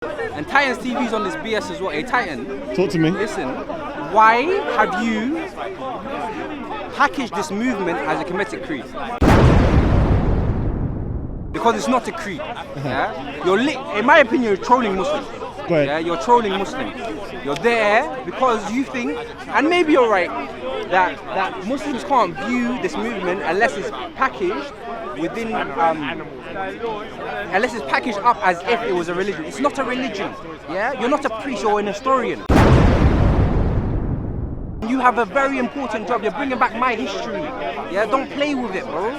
And Titan's TV's on this BS as well. Hey Titan, Talk to me. listen, why have you packaged this movement as a Kemetic creed? Because it's not a creed. Yeah? In my opinion, you're trolling Muslims. Right. Yeah, you're trolling Muslims. You're there because you think, and maybe you're right, that Muslims can't view this movement unless it's packaged within, unless it's packaged up as if it was a religion. It's not a religion. Yeah, you're not a priest or an historian. You have a very important job. You're bringing back my history. Yeah, don't play with it, bro.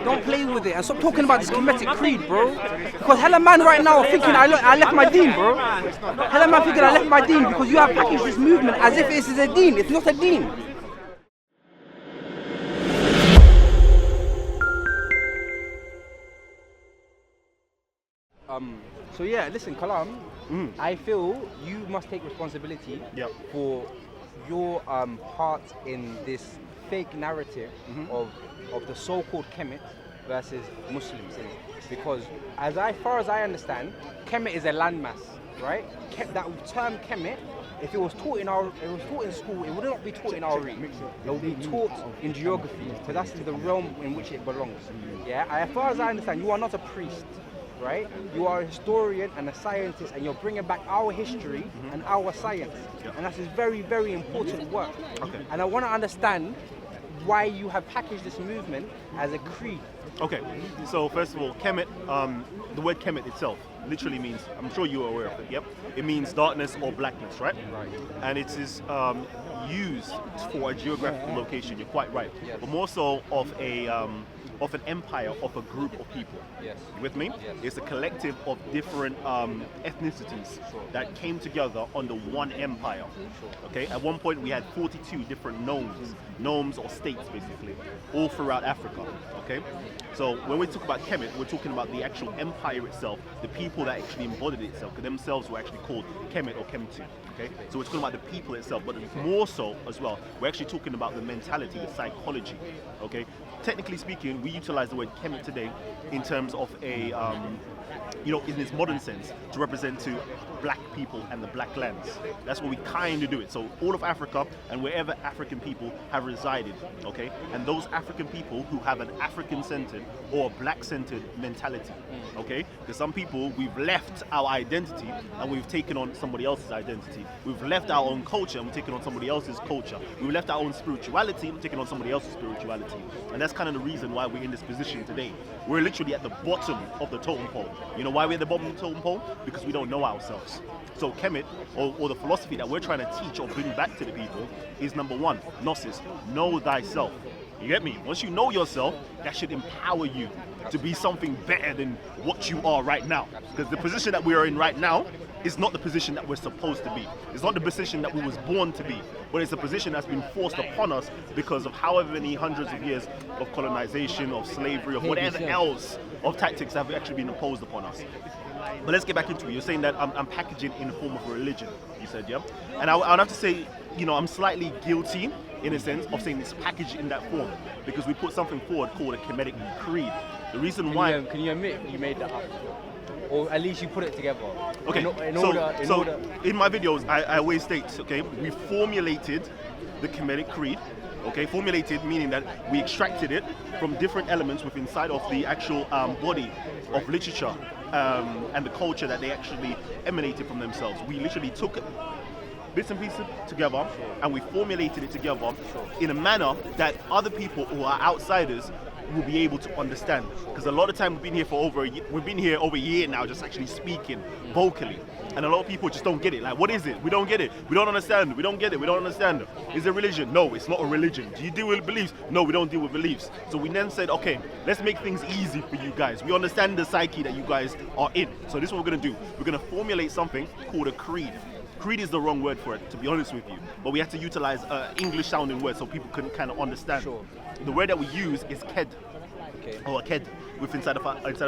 Don't play with it. And stop talking about this Kemetic creed, bro. Because hella man right now are thinking I left my deen, bro. Hella man thinking I left my deen because you have packaged this movement as if this is a deen. It's not a deen. So yeah, listen, Kalam, I feel you must take responsibility for your part in this fake narrative of the so-called Kemet versus Muslims, because as far as I understand, Kemet is a landmass, right? That term Kemet, if it was taught in school, it would not be taught in our read. It would be taught in geography, because that's the realm in which it belongs. Yeah, as far as I understand, you are not a priest. Right? You are a historian and a scientist, and you're bringing back our history and our science. And that's very, very important work. Okay. And I want to understand why you have packaged this movement as a creed. Okay, so first of all, Kemet, the word Kemet itself literally means, I'm sure you are aware of it, yep? It means darkness or blackness, right? Right. And it is used for a geographical location, you're quite right. Yes. But more so of an empire, of a group of people. Yes. You with me? Yes. It's a collective of different ethnicities that came together under one empire. Okay. At one point we had 42 different nomes or states basically, all throughout Africa. Okay. So when we talk about Kemet, we're talking about the actual empire itself, the people that actually embodied itself, because themselves were actually called Kemet or Kemetic. Okay. So we're talking about the people itself, but more so as well, we're actually talking about the mentality, the psychology. Okay. Technically speaking, we utilize the word Kemet today in terms of a, in its modern sense, to represent to black people and the black lands. That's what we kind of do it. So all of Africa and wherever African people have resided, okay? And those African people who have an African-centered or black-centered mentality, okay? Because some people, we've left our identity and we've taken on somebody else's identity. We've left our own culture and we've taken on somebody else's culture. We've left our own spirituality and taken on somebody else's spirituality. And that's kind of the reason why we're in this position today. We're literally at the bottom of the totem pole. You know why we're at the bottom of the totem pole? Because we don't know ourselves. So Kemet, or the philosophy that we're trying to teach or bring back to the people is number one, gnosis, know thyself. You get me? Once you know yourself, that should empower you to be something better than what you are right now. Because the position that we are in right now is not the position that we're supposed to be. It's not the position that we was born to be, but it's a position that's been forced upon us because of however many hundreds of years of colonization, of slavery, of whatever else of tactics have actually been imposed upon us. But let's get back into it. You're saying that I'm packaging in the form of a religion, you said, yeah? And I'd have to say, I'm slightly guilty in a sense of saying it's packaged in that form because we put something forward called a Kemetic creed. The reason why... Can you admit you made that up? Or at least you put it together? Okay, so in my videos, I always state, okay, we formulated the Kemetic creed. Okay, formulated meaning that we extracted it from different elements within inside of the actual body of literature and the culture that they actually emanated from themselves. We literally took bits and pieces together and we formulated it together in a manner that other people who are outsiders will be able to understand. Because a lot of time we've been here over a year now, just actually speaking vocally. And a lot of people just don't get it. Like, what is it? We don't get it. We don't understand. We don't get it. We don't understand. Is it religion? No, it's not a religion. Do you deal with beliefs? No, we don't deal with beliefs. So we then said, okay, let's make things easy for you guys. We understand the psyche that you guys are in. So this is what we're going to do. We're going to formulate something called a creed. Creed is the wrong word for it, to be honest with you. But we had to utilize English sounding words so people can kind of understand. Sure. The word that we use is ked. Okay. Or ked, inside of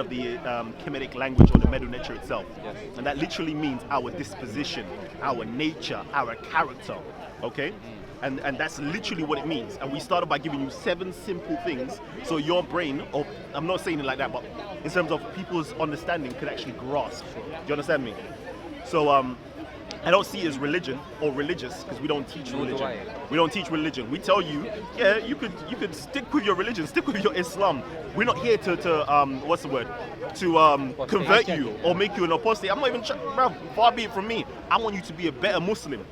the Kemetic language or the Medu nature itself. Yes. And that literally means our disposition, our nature, our character. Okay? And that's literally what it means. And we started by giving you 7 simple things so your brain, or I'm not saying it like that, but in terms of people's understanding, could actually grasp. Do you understand me? So I don't see it as religion or religious because we don't teach religion. We don't teach religion. We tell you, yeah, you could stick with your religion, stick with your Islam. We're not here to what's the word? To convert you or make you an apostate. I'm not even, bro, far be it from me. I want you to be a better Muslim.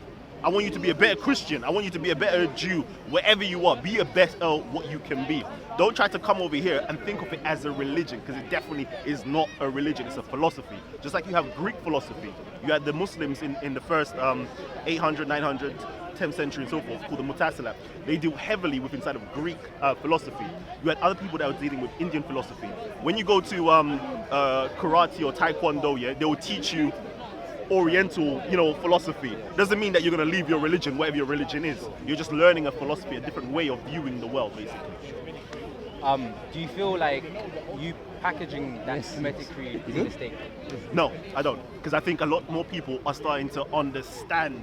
I want you to be a better Christian. I want you to be a better Jew. Wherever you are, be a better what you can be. Don't try to come over here and think of it as a religion, because it definitely is not a religion. It's a philosophy. Just like you have Greek philosophy. You had the Muslims in the first 800, 900, 10th century and so forth, called the Mu'tazila. They deal heavily with inside of Greek philosophy. You had other people that were dealing with Indian philosophy. When you go to karate or taekwondo, yeah, they will teach you Oriental, philosophy. Doesn't mean that you're going to leave your religion, whatever your religion is. You're just learning a philosophy, a different way of viewing the world, basically. Do you feel like you packaging that Kemetic creed is a mistake? No, I don't. Because I think a lot more people are starting to understand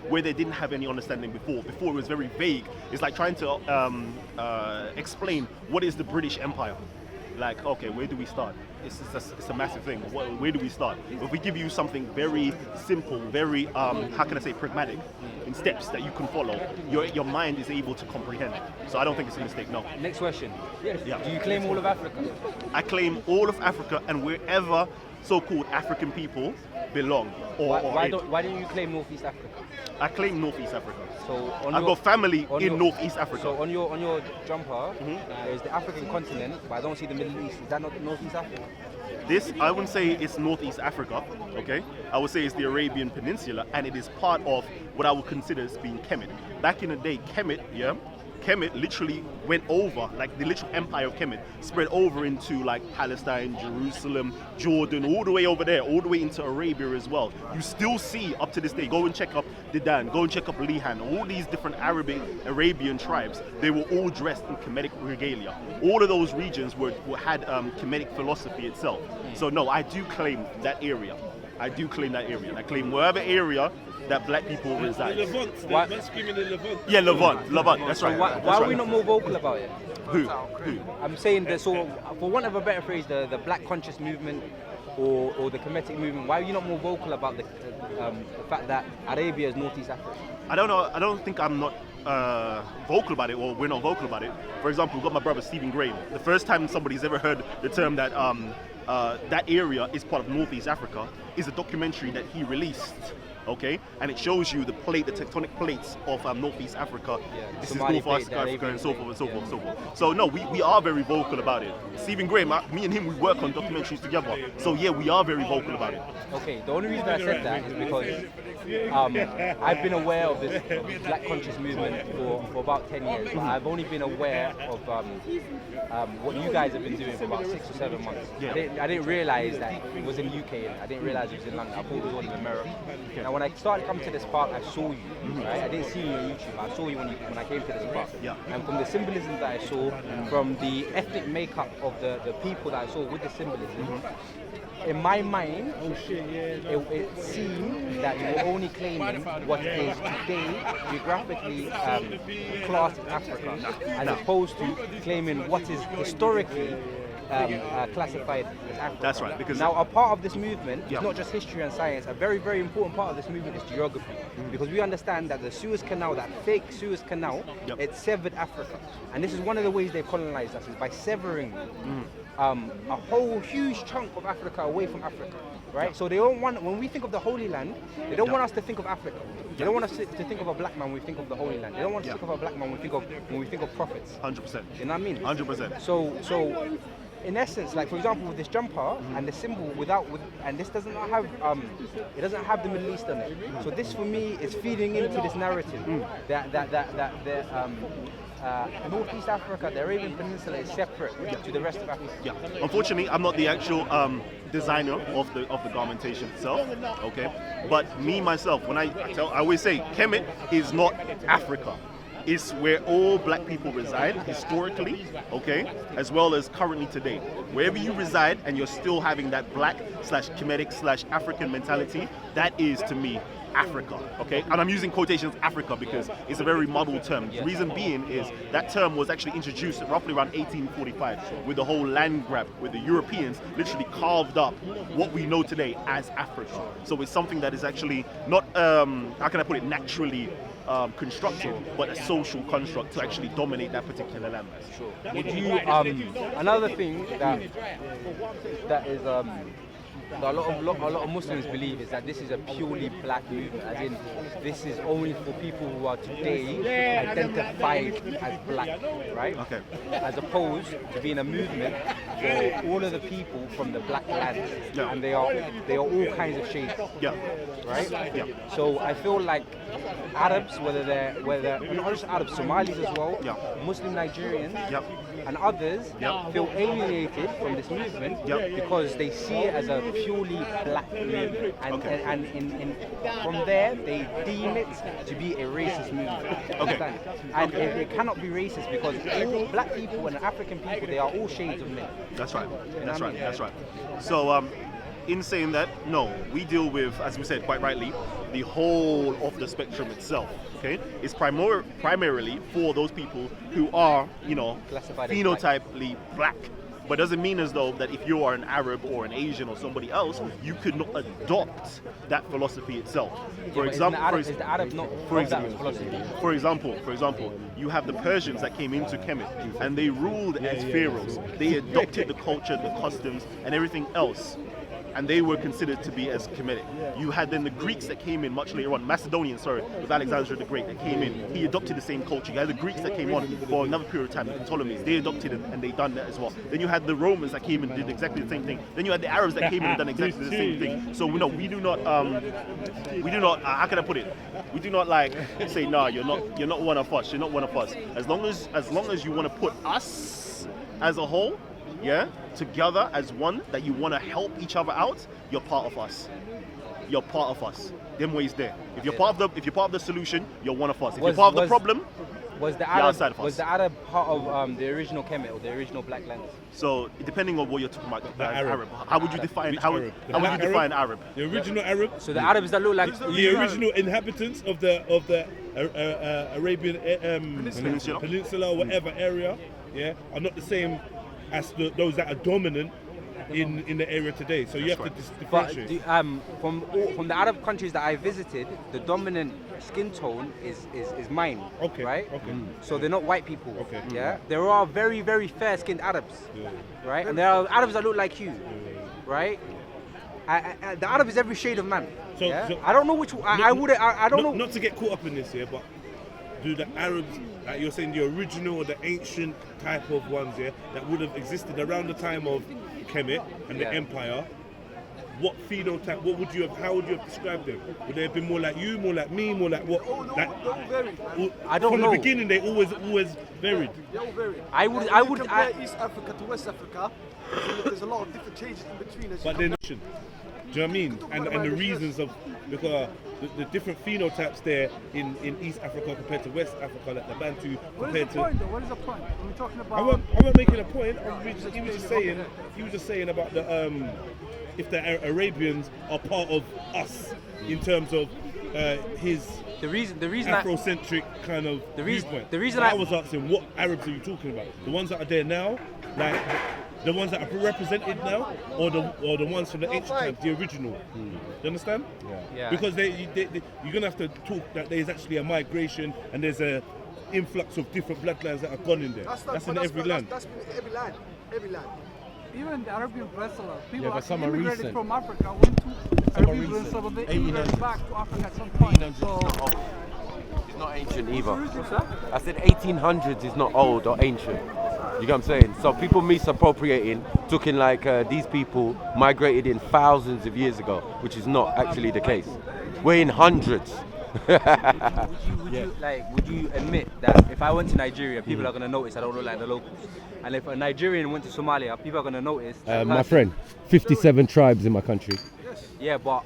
where they didn't have any understanding before. Before it was very vague. It's like trying to explain what is the British Empire. Like, okay, where do we start? It's a massive thing. Where do we start? If we give you something very simple, very, how can I say, pragmatic, in steps that you can follow, your mind is able to comprehend. So I don't think it's a mistake, no. Next question. Yeah. Do you claim all of Africa? I claim all of Africa and wherever so-called African people belong. Why don't you claim Northeast Africa? I claim Northeast Africa. So I've got family in Northeast Africa. So on your jumper, there's the African continent, but I don't see the Middle East. Is that not Northeast Africa? This, I wouldn't say it's Northeast Africa, okay? I would say it's the Arabian Peninsula, and it is part of what I would consider as being Kemet. Back in the day, Kemet literally went over, like the literal empire of Kemet spread over into like Palestine, Jerusalem, Jordan, all the way over there, all the way into Arabia as well. You still see up to this day, go and check up Dedan, go and check up Liban, all these different Arabian tribes, they were all dressed in Kemetic regalia. All of those regions had Kemetic philosophy itself. So no, I do claim that area. I claim wherever area that black people reside. Levant, they're screaming in Levant. Yeah, Levant, that's right. Why are we not more vocal about it? Who? I'm saying that, so for want of a better phrase, the black conscious movement or the Kemetic movement, why are you not more vocal about the fact that Arabia is Northeast Africa? I don't know. I don't think I'm not vocal about it, or we're not vocal about it. For example, we've got my brother Stephen Graham. The first time somebody's ever heard the term that that area is part of Northeast Africa is a documentary that he released. Okay, and it shows you the tectonic plates of Northeast Africa. Yeah, this is North Africa, and so forth and so forth and so forth. So no, we are very vocal about it. Stephen Graham, me and him, we work on documentaries together. So yeah, we are very vocal about it. Okay, the only reason I said that is because I've been aware of this black conscious movement for about 10 years. But I've only been aware of what you guys have been doing for about 6 or 7 months. Yeah. I didn't realize that it was in UK. I didn't realize it was in London. I thought it was all in America. Okay. Now, when I started coming to this park, I saw you. Right? I didn't see you on YouTube. I saw you when I came to this park. Yeah. And from the symbolism that I saw, from the ethnic makeup of the people that I saw with the symbolism, in my mind, it seemed that you were only claiming what is today geographically classed in Africa, as opposed to claiming what is historically classified as Africa. That's right. Because now, a part of this movement is not just history and science. A very, very important part of this movement is geography, because we understand that the Suez Canal, that fake Suez Canal, it severed Africa, and this is one of the ways they colonized us, is by severing a whole huge chunk of Africa away from Africa. Right? So they don't want, when we think of the Holy Land, they don't want us to think of Africa. They don't want us to think of a black man when we think of the Holy Land. They don't want us to think of a black man when we think of prophets. 100%. You know what I mean? 100%. So in essence, like for example with this jumper and the symbol and this doesn't have it doesn't have the Middle East on it. So this for me is feeding into this narrative that Northeast Africa, the Arabian Peninsula, is separate to the rest of Africa. Yeah. Unfortunately, I'm not the actual designer of the garmentation itself. Okay. But me myself, when I always say Kemet is not Africa. It's where all black people reside historically, okay, as well as currently today. Wherever you reside and you're still having that black /Kemetic /African mentality, that is to me Africa, okay? And I'm using quotations Africa because it's a very muddled term. The reason being is that term was actually introduced roughly around 1845 with the whole land grab, where the Europeans literally carved up what we know today as Africa. So it's something that is actually not, how can I put it, naturally constructed, but a social construct to actually dominate that particular landmass. Would you, another thing that is that a lot of Muslims believe is that this is a purely black movement, as in this is only for people who are today identified as black, right? Okay. As opposed to being a movement for all of the people from the black land, and they are all kinds of shades, right? Yeah. So I feel like Arabs, whether they're not just Arabs, Somalis as well, Muslim Nigerians, and others feel alienated from this movement because they see it as a purely black movement, and from there they deem it to be a racist movement. Okay. And it cannot be racist because all black people and African people, they are all shades of men. That's right. That's right. So in saying that, no, we deal with, as we said quite rightly, the whole of the spectrum itself. Okay, it's primarily for those people who are, classified phenotypically black. But doesn't mean as though that if you are an Arab or an Asian or somebody else, you could not adopt that philosophy itself. For example, you have the Persians that came into Kemet and they ruled as pharaohs. They adopted the culture, the customs, and everything else. And they were considered to be as Kemetic. You had then the Greeks that came in much later on, Macedonians, with Alexander the Great that came in. He adopted the same culture. You had the Greeks that came on for another period of time, the Ptolemies. They adopted it and they done that as well. Then you had the Romans that came in and did exactly the same thing. Then you had the Arabs that came in and done exactly the same thing. So no, we do not, how can I put it? We do not say, no, you're not one of us. You're not one of us. As long as you want to put us as a whole, together as one, that you want to help each other out, you're part of us. You're part of us. Them ways there. If you're part of the solution, you're one of us. If you're part of the problem, was the Arab part of the original Kemet or the original Black Land? So depending on what you're talking about, Arab. How would you define Arab? The original Arab. So the Arabs that look like the original inhabitants of the Arabian Peninsula, whatever area, are not the same as those that are dominant in the area today. So you have to differentiate. From the Arab countries that I visited, the dominant skin tone is mine. Okay. Right? Okay. So they're not white people. Okay. Yeah. There are very, very fair-skinned Arabs. Yeah. Right? And there are Arabs that look like you. Yeah. Right? The Arab is every shade of man. So I don't know which one. I don't know. Not to get caught up in this here, but do the Arabs, like you're saying, the original or the ancient type of ones that would have existed around the time of Kemet and the Empire, what phenotype, how would you have described them? Would they have been more like you, more like me, more like what? I don't know. From the beginning, they always varied. They all varied. I would compare East Africa to West Africa. There's a lot of different changes in between. But then, do you know what I mean? And the reasons of, because the different phenotypes there in East Africa compared to West Africa, like the Bantu compared to. What is the point? Are we talking about? I'm not making a point. He was just saying about the if the Arabians are part of us in terms of his the reason Afrocentric kind of viewpoint. The reason I was asking, what Arabs are you talking about? The ones that are there now, like the ones that are represented now, or the ones from the ancient times, the original. You understand? Yeah. Because you're gonna have to talk that there's actually a migration and there's a influx of different bloodlines that have gone in there. That's in every land. That's every land. Every land. Even the Arabian Peninsula, people some actually are immigrated recent. from Africa, went to Arabian Peninsula, but they immigrated back to Africa at some point. So It's not ancient either. what's that? I said 1800s is not old or ancient. You get what I'm saying? So people misappropriating, talking like these people migrated in thousands of years ago, which is not actually the case. We're in hundreds. Would you admit that if I went to Nigeria, people are going to notice I don't look like the locals? And if a Nigerian went to Somalia, people are going to notice. My friend, 57 tribes in my country. Yeah, but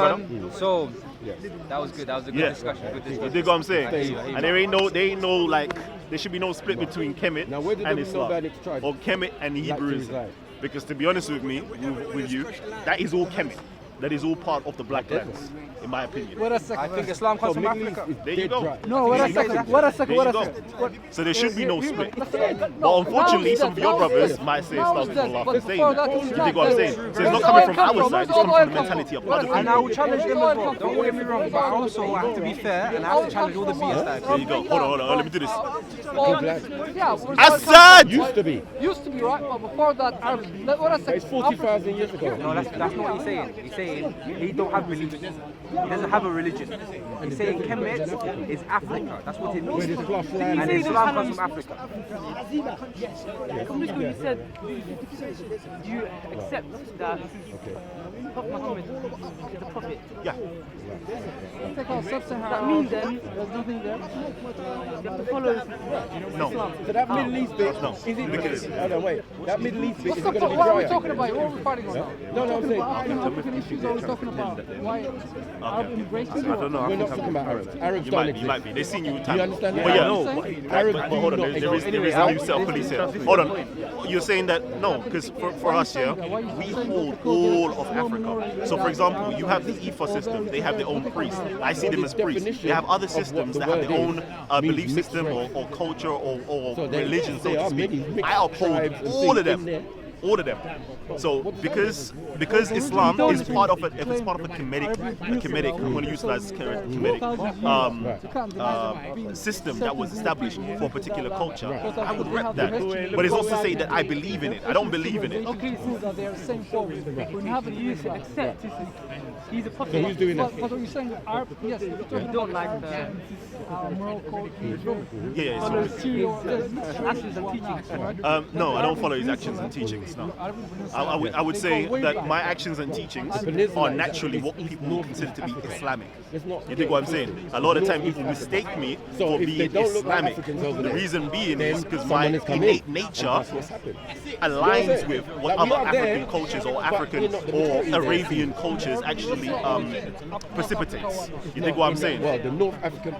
man. So that was good. That was a good discussion. Good You discussion. dig what I'm saying? And there ain't no like, there should be no split between Kemet Now, where did and the Islam, Nomadic tribe or Kemet and like to Hebrewism. reside? Because to be honest with me, with you, that is all Kemet. that is all part of the Black Lands, in my opinion. Wait a second. I think Islam comes from Africa. There you go. No, wait a second. Wait a second. There Wait you a go. second. So there should be no split. No, But unfortunately, now some of your it's brothers dead. might say Now stuff it's for dead. laugh But and saying before it. that, You it's dig not what I'm dead. saying? So it's Where's not the coming oil from come our from? side, Where's it's the coming oil from the come mentality of from? other And I will people. challenge them Where's as the well. oil Don't come get me wrong, but I also have to be fair and I have to challenge all the BS that There you go. Hold on. Let me do this. Yeah, Assad! Used to be. Used to be, right? But before that, Arabs. Wait a second. It's 40,000 years ago. No, that's not what he's saying. He's saying he don't have belief. He doesn't have a religion. He's saying Kemet is Africa. That's what it means. Where this cloth land And is. Islam comes from Africa. You said, do you accept that Prophet Muhammad is the prophet? Yeah. Take out Sub-Saharan. That means then There's nothing there. you have to follow No. So that Middle East bit, No. is it? Look at this. Hold on, wait. That Middle East bit, is it going to be What are we dry? talking about? What are we fighting on now? No, I'm saying, African issues are we talking about? Why Arab immigration? I don't know. we're not talking about Arabs. Arabs You don't might exist. be. They've seen you Do you time. understand But that? yeah, no. Arabs but do hold on, not there is exist. a new self-police here. Hold on. You're saying that, no, because for us here, we hold all of Africa. So for example, you have the Ifa system, they have their own priests. I see them as priests. They have other systems that have their own belief system or culture or So they- religion, so they to are speak. mixed I uphold tribes and all of things in them. there. All of them. So because Islam is part of it, if it's part of a Kemetic, I'm going to utilize Kemetic system that was established for a particular culture, I would rep that. But it's also say that I believe in it. I don't believe in it. Okay, so that they are the same form. When you have a you use accept he's a prophet. So who's doing that? But what you're saying, Arab, yes, you're talking You don't like the moral code. Yeah. So there's two actions and teachings. No, I don't follow his actions and teachings. No, I would say that my actions and teachings are naturally what people would consider to be Islamic. You think what I'm saying? A lot of time people mistake me So for if they being don't look like Islamic. Africans over The there, reason being then is because someone my has come innate in. nature And that's what's happened. aligns with what Like, we other are there, African cultures or but African we're not the or majority there. Arabian cultures actually precipitates. You think what I'm saying? Well, the North African.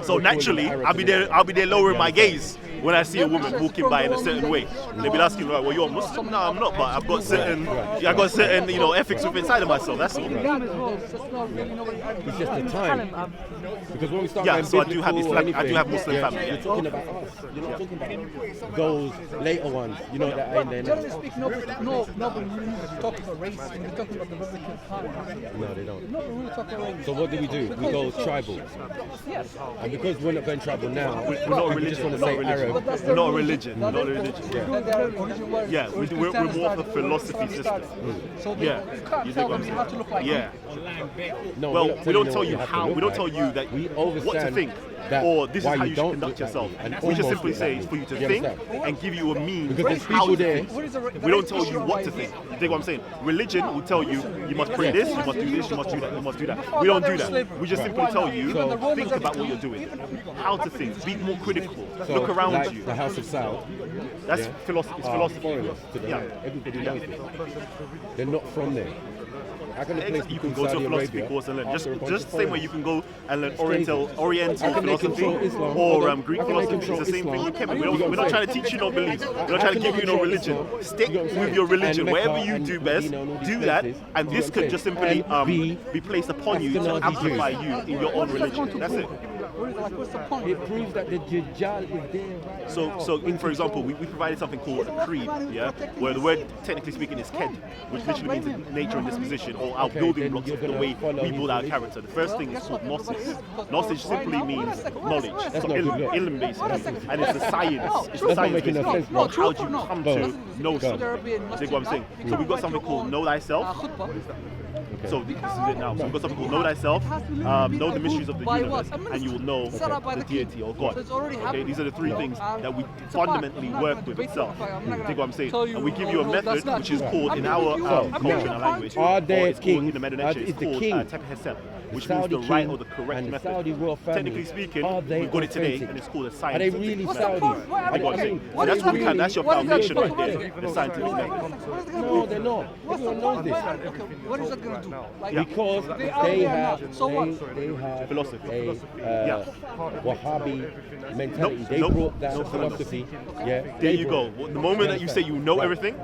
So naturally, I'll be there lowering my gaze when I see a woman walking by in a certain way. They'll be asking, right, well, you're a Muslim? No, I'm not, but I've got certain ethics within inside of myself. That's all. It's just the time. Because when we start Yeah, going so I do have biblical or Islam- I do have anything, Muslim family, yeah. You're talking about us. You're not talking about those later ones. You know that ain't there now. Generally speaking, nobody really talking about race when you're talking about the biblical time. No, they don't. No, we're really talking about race. So what do? We go tribal. Yes. And because we're not going tribal now, We're not a we just religion. want We're to not a say religion. Arab. We're not a religion. We're not a religion. Then their origin was- Yeah, was we're Christianity more of a started. philosophy system. So Yeah, you can't you tell think what them I'm you have to look like saying? Yeah. No, Well, we're not we don't telling tell you you what how. have to We look don't tell like. you that We what to understand think, that or this is why how you you should don't conduct look like yourself. that, and We just almost simply look say like it's for you to you think understand? and give you a means Because there's how people to there. think. We don't tell you what to think. You think what I'm saying? Religion will tell you you must pray this, you must do this, you must do that, you must do that. We don't do that. We just simply tell you think about what you're doing, how to think, be more critical, So, look around like you. the House of Saud. That's philosophy. It's philosophy. Foreigners to the Yeah. land. Everybody knows this. They're not from there. How can a place be You can called go to a Saudi philosophy Arabia course and learn. after a bunch Just of the same way foreigners? you can go and learn It's crazy. Oriental How can they philosophy control Islam? or Hold on. Greek How can they philosophy. It's the control same thing Islam? with Kemet. You know what We're not I'm trying to saying? teach you no beliefs. We're not How trying to can give they you no control religion. Islam? Stick You know what I'm with saying? your religion. And Wherever Mecca you and do best, Medina and all these do that. places. And You this know could what just I'm saying? simply And be placed upon you to Ashkenazi amplify Jews. you in your own religion. That's it. What's the point? It proves that the Dajjal is there right now. So for example, we provided something called a creed, yeah, where the word, technically speaking, is ked, which literally means nature and disposition, or our Okay, building then blocks you're of the gonna way follow we his build our religion. character. The first thing is called gnosis. Gnosis simply means knowledge. That's So not good, look. ilm basically, and it's the science. It's the That's not science making no basically sense, of bro. how do you come to know Go on. something. See what I'm saying? So we've got something called know thyself. So this is it now. So we've got something called know thyself, know the mysteries of the universe, and you will know the deity or God. Okay, these are the three things that we fundamentally work with itself. You think what I'm saying? And we give you a method which is called in our culture and our language, Are or there it's called kings? in the Medo Nature, Is it's the called king? Tep Hesed. which means the right or the correct and method. the Saudi royal family, Technically speaking, are they we've got it today, authentic? and it's called a Are they scientific really method. Saudi? That's your foundation right there, the scientific method. No, they're not. Everyone knows this. What is that going to do? Like, Because they have Philosophy. a Wahhabi mentality. They brought that philosophy. Yeah. There you go. The moment that you say you know everything,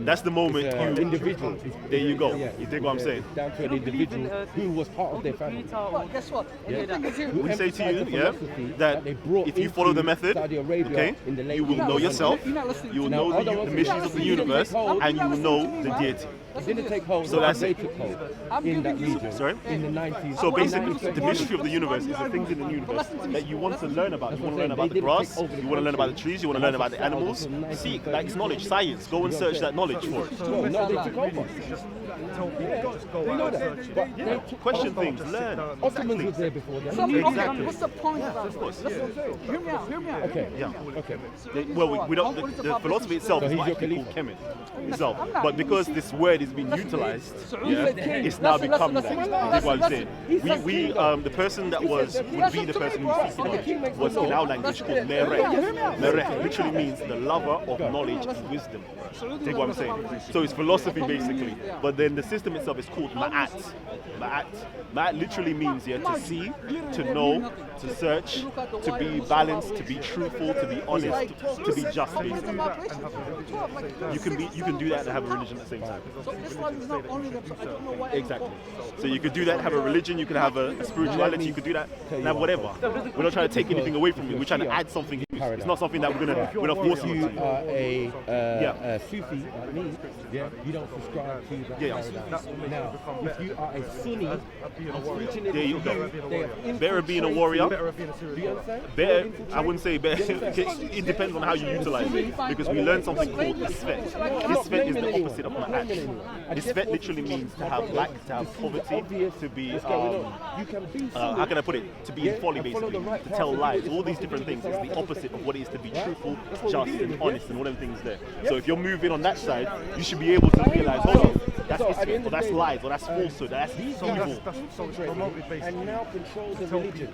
that's the moment you. Individual. There you go. Yeah. You dig what I'm saying? Down to an individual who was part of their family. but guess what? We say to you, that if you follow the method, okay, you will know yourself, you will know the mysteries of the universe, and you will know the deity. It didn't take hold. So that's they it. took hold in that region. Sorry? In the 90s. So basically, the mystery of the universe is the things in the universe that you want to learn about. You want to learn about the grass, you want to learn about the trees, you want to learn about the animals. See, like it's knowledge, science. Go and search that knowledge for it. No, they took over. They know that. But they took Question over. things, learn. Ottomans was there before them. Exactly. What's the point of that? Hear me out. Okay. Yeah. Okay. Well, we don't. The philosophy itself is what actually called Kemet itself, but because this word is being utilized, it's now become that. That's what I'm saying. We the person that would be the person who's speaking was in our language called Merek. Merek literally means the lover of knowledge and wisdom. Take what I'm saying. So it's philosophy basically, but then the system itself is called Ma'at. Ma'at literally means to see, to know, to search, to be balanced, to be truthful, to be honest, to be just. Basically. You can do that and have a religion at the same time. So Islam is not only the, I don't know why. Exactly. So you could do that, have a religion, you can have a spirituality, you could do that, and have whatever. We're not trying to take anything away from you. We're trying to add something. It's not something that we're not forcing you You to. are a Sufi like me, you don't subscribe to that paradigm. Now, if you are a Sunni, unfortunately, There you go. they have Better being a warrior. Do you understand? Better, I wouldn't say better. It depends on how you utilize it. Because we learned something called Isfet. Isfet is the opposite of Ma'at. Isfet literally means to have lack, to have poverty, to be, how can I put it? To be in folly basically, to tell lies. All these different things is the opposite of what it is to be truthful, just and honest and all them things there. So if you're moving on that side, you should be able to realize, hold on, that's Isfet, or that's lies, or that's falsehood, that's evil. And now control the religion.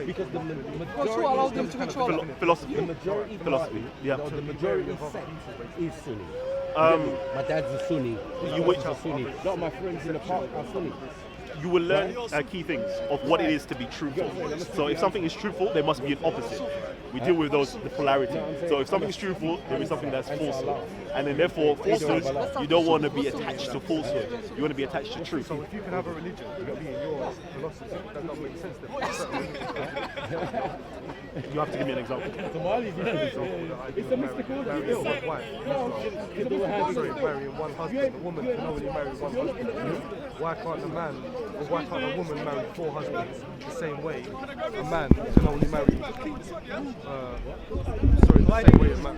Because the What's who allowed them to control it? Philosophy. the majority Philosophy, yeah. the majority sect is Sunni. My dad's a Sunni. You would- a Sunni. A lot of my friends in the park are Sunni. You will learn key things of what it is to be truthful. So if something is truthful, there must be an opposite. We deal with the polarity. So if something is truthful, there is something that's falsehood. And then therefore, falsehood, you don't want to be attached to falsehood. You want to be attached to truth. So if you can have a religion, you can be in your philosophy. That doesn't make sense then. You have to give me an example. It's a mystical Marrying one wife. Sorry, marrying one husband. A woman can only marry one husband. Why can't a man, or why can't a woman marry 4 husbands the same way? A man can only marry. Sorry, the same way a man.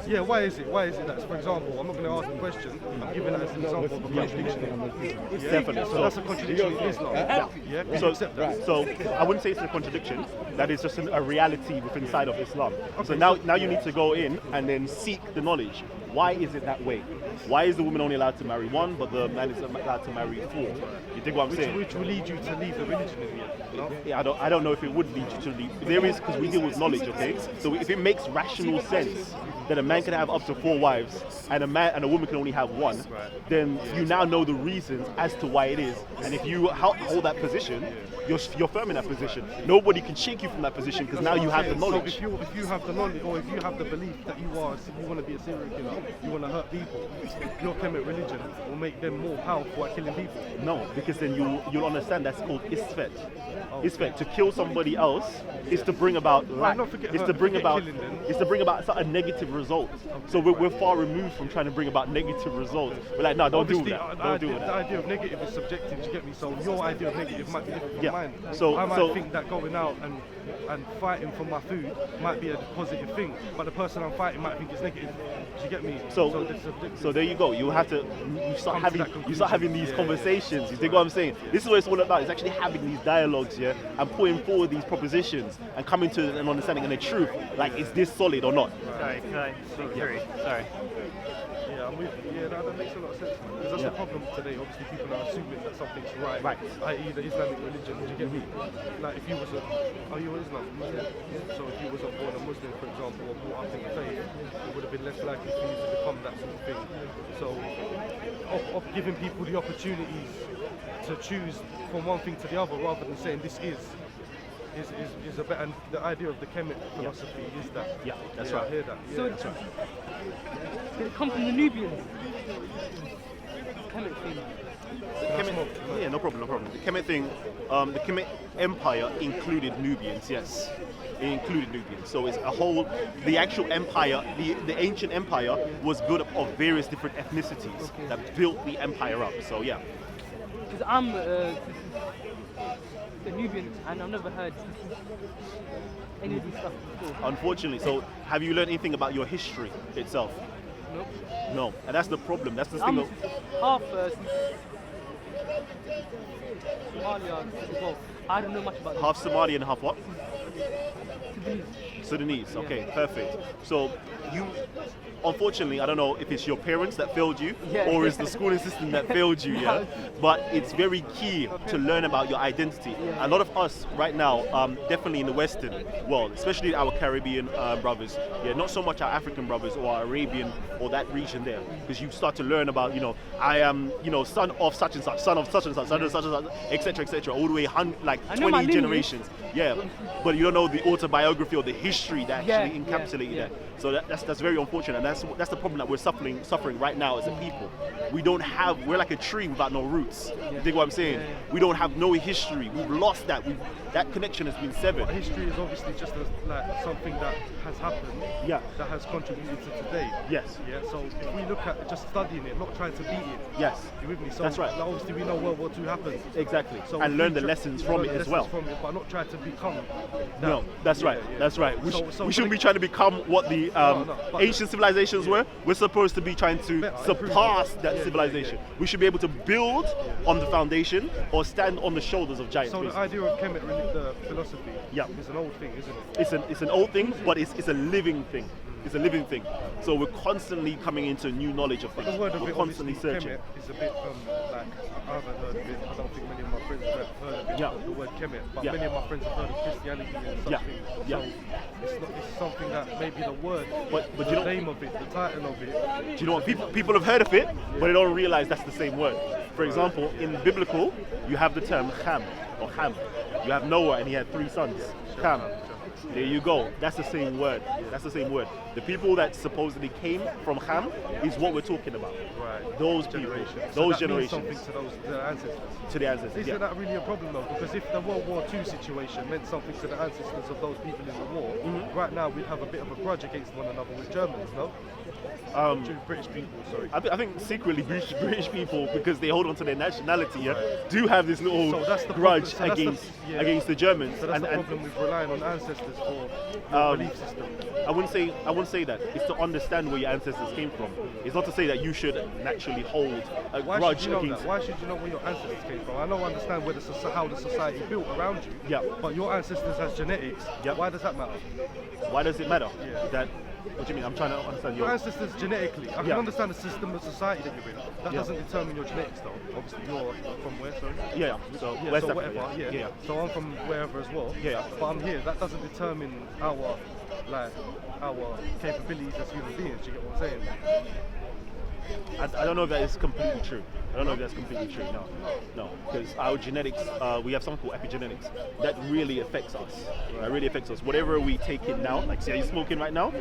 Yeah, why is it? Why is it that, for example, I'm not going to ask the question, I'm giving that as an example of a contradiction. Definitely. So that's a contradiction in Islam. Yeah, can you accept that? So I wouldn't say it's a contradiction. That is just a reality within inside of Islam. So now you need to go in and then seek the knowledge. Why is it that way? Why is the woman only allowed to marry 1, but the man is allowed to marry 4? You dig what I'm saying? Which will lead you to leave the religion in the end. No? Yeah, I don't know if it would lead you to leave. There is, because we deal with knowledge, okay? So if it makes rational sense that a man can have up to 4 wives and a woman can only have 1, then you now know the reasons as to why it is. And if you hold that position, you're firm in that position. Nobody can shake you from that position because now you have the knowledge. So if you have the knowledge, or if you have the belief that you want to be a serial killer, you want to hurt people, your Kemet religion will make them more powerful at killing people. No, because then you'll understand that's called Isfet. Isfet, to kill somebody else is to bring about lack. It's to bring about a negative result. So we're far removed from trying to bring about negative results. We're like, no, don't do that. Don't do The that. idea of negative is subjective, you get me? So your idea of negative might be different from Yeah. mine. So- I might so- think that going out and fighting for my food might be a positive thing, but the person I'm fighting might think it's negative. Do you get me? So there you go. You have to you start having these conversations. You think what I'm saying? This is what it's all about. It's actually having these dialogues, yeah, and putting forward these propositions and coming to an understanding and the truth. Like, is this solid or not? Sorry, can I speak through? Sorry. Yeah, I'm with you. Yeah, that makes a lot of sense, man. Because that's the problem today. Obviously, people are assuming that something's right, i.e. the Islamic religion. Do you get me? Like, if you was are you Islam? Muslim? So if you wasn't born a Muslim, for example, or brought up in the faith, it would have been less likely for you to become that sort of thing. So, of giving people the opportunities to choose from one thing to the other, rather than saying this is a better. And the idea of the Kemet philosophy is that. Yeah, that's right. I hear that. Yeah, So that's right. did it come from the Nubians? Kemet thing. Yeah, no problem. The Kemet thing, the Kemet Empire included Nubians, yes. It included Nubians. So it's a whole, the actual empire, the ancient empire was built up of various different ethnicities that built the empire up. So yeah. Because I'm a Nubian and I've never heard any of these stuff before. Unfortunately, so have you learned anything about your history itself? Nope. No, and that's the problem. That's the I'm thing. half Somalia as well. I don't know much about Half Somali and half what? Sudanese. Sudanese. Okay, perfect. So you, unfortunately, I don't know if it's your parents that failed you or it's the schooling system that failed you. Yeah, but it's very key to learn about your identity. A lot of us right now, definitely in the Western world, especially our Caribbean brothers, not so much our African brothers or our Arabian or that region there, because you start to learn about, I am, son of such and such, son of such and such, son of such and such, etc., all the way like 20 generations. Yeah, but you don't know the autobiography or the history that actually encapsulated that. So that's very unfortunate, and that's the problem that we're suffering right now as a people. We're like a tree without no roots. You dig what I'm saying? We don't have no history. We've lost that. That connection has been severed. But history is obviously just like something that has happened. Yeah. That has contributed to today. Yes. Yeah. So if we look at just studying it, not trying to beat it. Yes. You with me? So that's right. Like, obviously we know World War II happened. Exactly. So and learn the lessons from it as well. But not try to become. No, that's right. Yeah. That's right. We So shouldn't be trying to become what the ancient civilizations were. We're supposed to be trying to surpass that civilization. We should be able to build on the foundation or stand on the shoulders of giants. So the idea of Kemet, the philosophy, is an old thing, isn't it? It's an old thing, but it's a living thing. It's a living thing. So we're constantly coming into new knowledge of things. We're constantly searching. Kemet is a bit like, I haven't heard of it. I don't think many of my friends have heard of it. The word Kemet, but many of my friends have heard of Christianity and something. So it's something that maybe the word, but the name of it, the title of it. Do you know what? People have heard of it, but they don't realize that's the same word. For example, in biblical, you have the term Ham or Ham. You have Noah and he had 3 sons. Ham. There you go. That's the same word. That's the same word. The people that supposedly came from Ham is what we're talking about. Right. Those people. Those generations. Means something to the ancestors. To the ancestors. Isn't that really a problem though? Because if the World War II situation meant something to the ancestors of those people in the war, right now we'd have a bit of a grudge against one another with Germans, no? British people, sorry. I think secretly British people, because they hold on to their nationality, do have this little grudge against the Germans. So that's the problem with relying on ancestors for your belief system. I wouldn't say that. It's to understand where your ancestors came from. It's not to say that you should naturally hold a grudge against. Why should you know where your ancestors came from? I don't understand how the society built around you. Yeah. But your ancestors has genetics. Yeah. Why does that matter? Why does it matter? That. What do you mean? I'm trying to understand your ancestors genetically. I can understand the system of society that you're in. That doesn't determine your genetics, though. Obviously, you're from where? Sorry. Yeah. So West so Africa. Whatever. Yeah. So I'm from wherever as well. Yeah. But I'm here. That doesn't determine our capabilities as human beings. Do you get what I'm saying? I don't know if that is completely true. I don't know if that's completely true. No, because our genetics, we have something called epigenetics that really affects us. That really affects us. Whatever we take in now, like say you're smoking right now,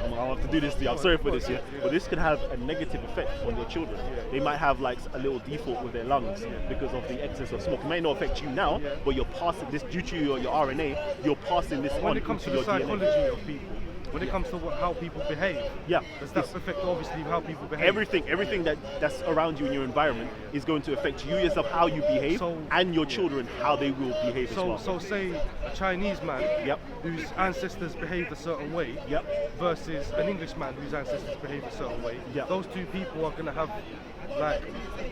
I'll have to do this to you. I'm sorry for this, but this can have a negative effect on your children. They might have like a little default with their lungs because of the excess of smoke. It may not affect you now, but you're passing this due to your RNA. You're passing this on into your DNA. When it comes to the psychology of people. When it comes to how people behave, does that affect obviously how people behave? Everything that's around you in your environment is going to affect you yourself, how you behave, and your children, how they will behave as well. So say a Chinese man whose ancestors behaved a certain way versus an English man whose ancestors behave a certain way, those two people are going to have like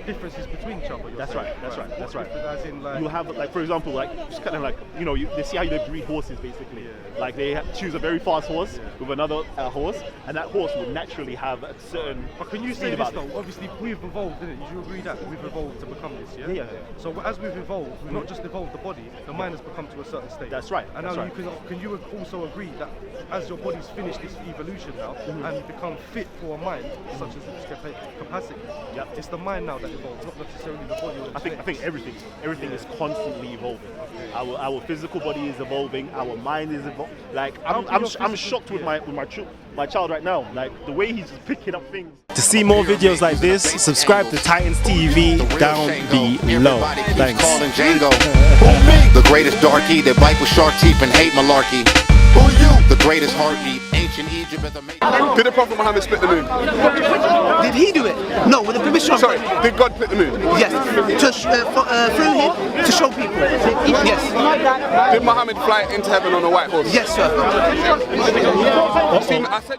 differences between each other. That's right. That's right. As in, like, You have, like, for example, like, just kind of like, you know, they see how they breed horses, basically. Like, they choose a very fast horse with another horse, and that horse will naturally have a certain. But can you say this though? Obviously, we've evolved, didn't it? You agree that we've evolved to become this, yeah? Yeah. So as we've evolved, we've not just evolved the body, the mind has become to a certain state. That's right. And that's now right. can you also agree that as your body's finished this evolution now and become fit for a mind, such as its capacity, it's the mind now that evolves, not necessarily the body. I think everything is constantly evolving. Our physical body is evolving. Our mind is evolving. Like I'm shocked with my child right now. Like the way he's just picking up things. To see more videos like this, subscribe to Titans TV down below. Thanks. The greatest darky that bite with shark teeth and hate malarkey. Who you? The greatest heartbeat. Ancient Egypt is amazing. Did the Prophet Muhammad split the moon? Did he do it? No, with the permission of... Sorry, did God split the moon? Yes, through him to show people. Yes. Did Muhammad fly into heaven on a white horse? Yes, sir. I said